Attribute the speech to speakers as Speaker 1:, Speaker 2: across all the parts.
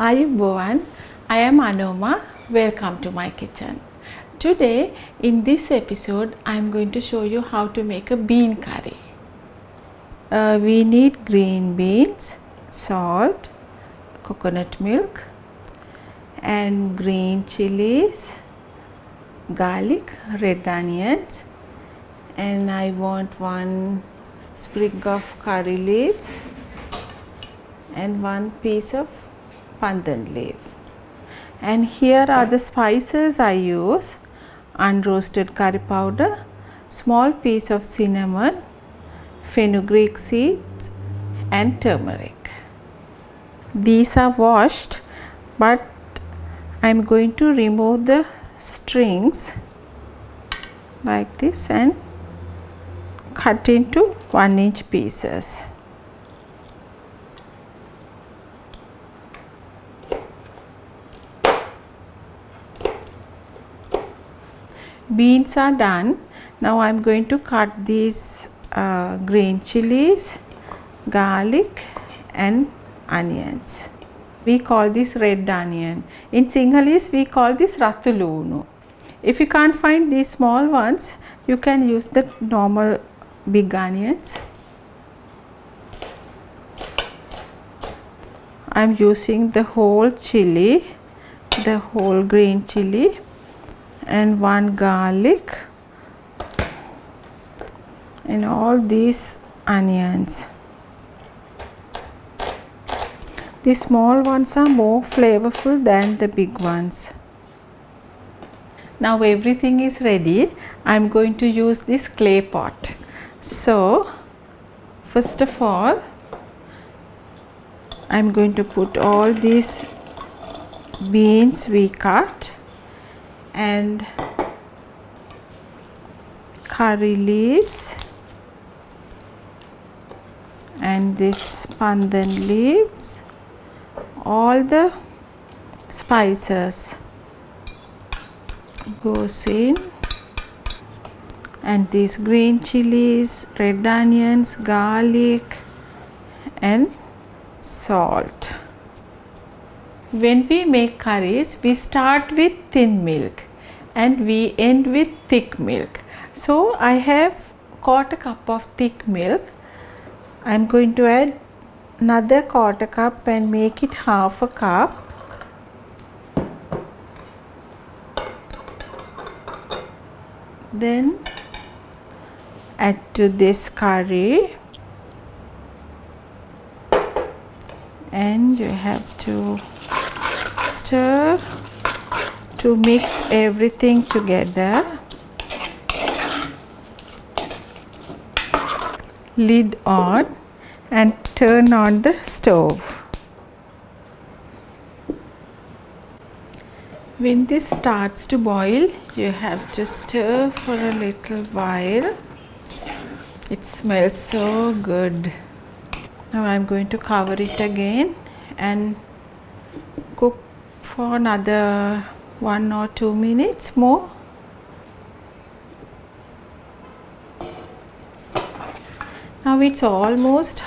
Speaker 1: Ayubowan, I am Anoma. Welcome to my kitchen. Today in this episode I am going to show you how to make a bean curry. We need green beans, salt, coconut milk and green chilies, garlic, red onions, and I want one sprig of curry leaves and one piece of pandan leaf. And here are the spices I use: unroasted curry powder, small piece of cinnamon, fenugreek seeds and turmeric. These are washed, but I am going to remove the strings like this and cut into 1-inch pieces. Beans are done. Now I am going to cut these green chilies, garlic and onions. We call this red onion. In Sinhalese we call this ratulunu. If you can't find these small ones, you can use the normal big onions. I am using the whole chili, the whole green chili and one garlic and all these onions. The small ones are more flavorful than the big ones. Now everything is ready. I am going to use this clay pot. So first of all, I am going to put all these beans we cut and curry leaves and this pandan leaves, all the spices goes in, and these green chilies, red onions, garlic and salt. When we make curries, we start with thin milk and we end with thick milk. So I have quarter cup of thick milk. I am going to add another quarter cup and make it half a cup. Then add to this curry and you have to stir to mix everything together. Lid on and turn on the stove. When this starts to boil, you have to stir for a little while. It smells so good. Now I am going to cover it again and cook for another 1 or 2 minutes more. Now it's almost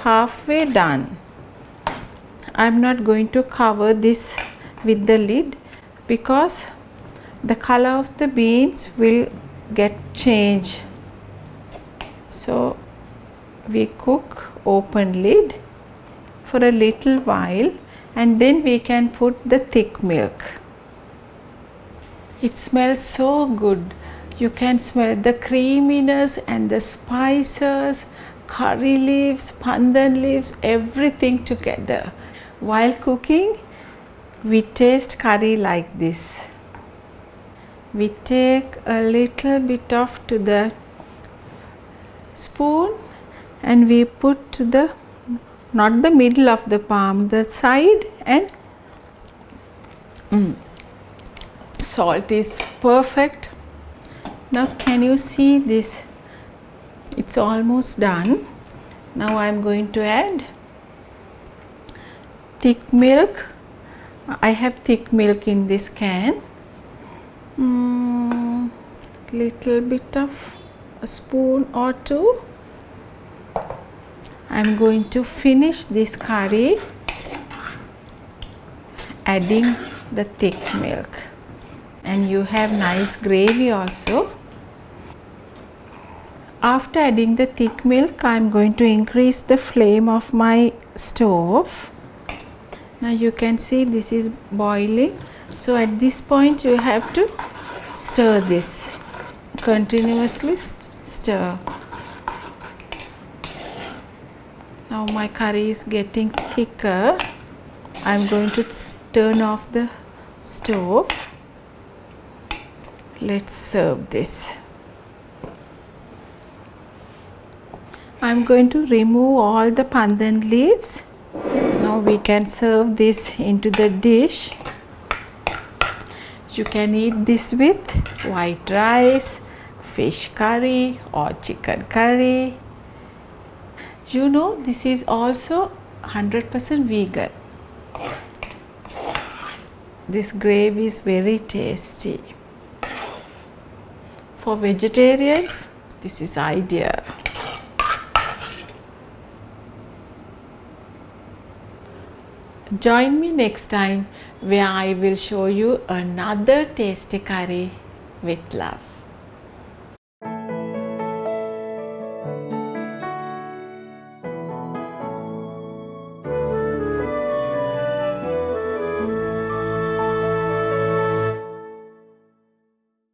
Speaker 1: halfway done. I'm not going to cover this with the lid because the color of the beans will get changed. So we cook open lid for a little while and then we can put the thick milk. It smells so good. You can smell the creaminess and the spices, curry leaves, pandan leaves, everything together. While cooking, we taste curry like this. We take a little bit of to the spoon and we put to the, not the middle of the palm, the side, and salt is perfect. Now can you see this? It's almost done. Now I am going to add thick milk. I have thick milk in this can. Little bit of a spoon or two. I am going to finish this curry adding the thick milk, and you have nice gravy also. After adding the thick milk, I am going to increase the flame of my stove. Now you can see this is boiling, so at this point you have to stir this, continuously stir. Now my curry is getting thicker. I am going to turn off the stove. Let's serve this. I am going to remove all the pandan leaves. Now we can serve this into the dish. You can eat this with white rice, fish curry or chicken curry. You know, this is also 100% vegan. This gravy is very tasty. For vegetarians, this is ideal. Join me next time where I will show you another tasty curry with love.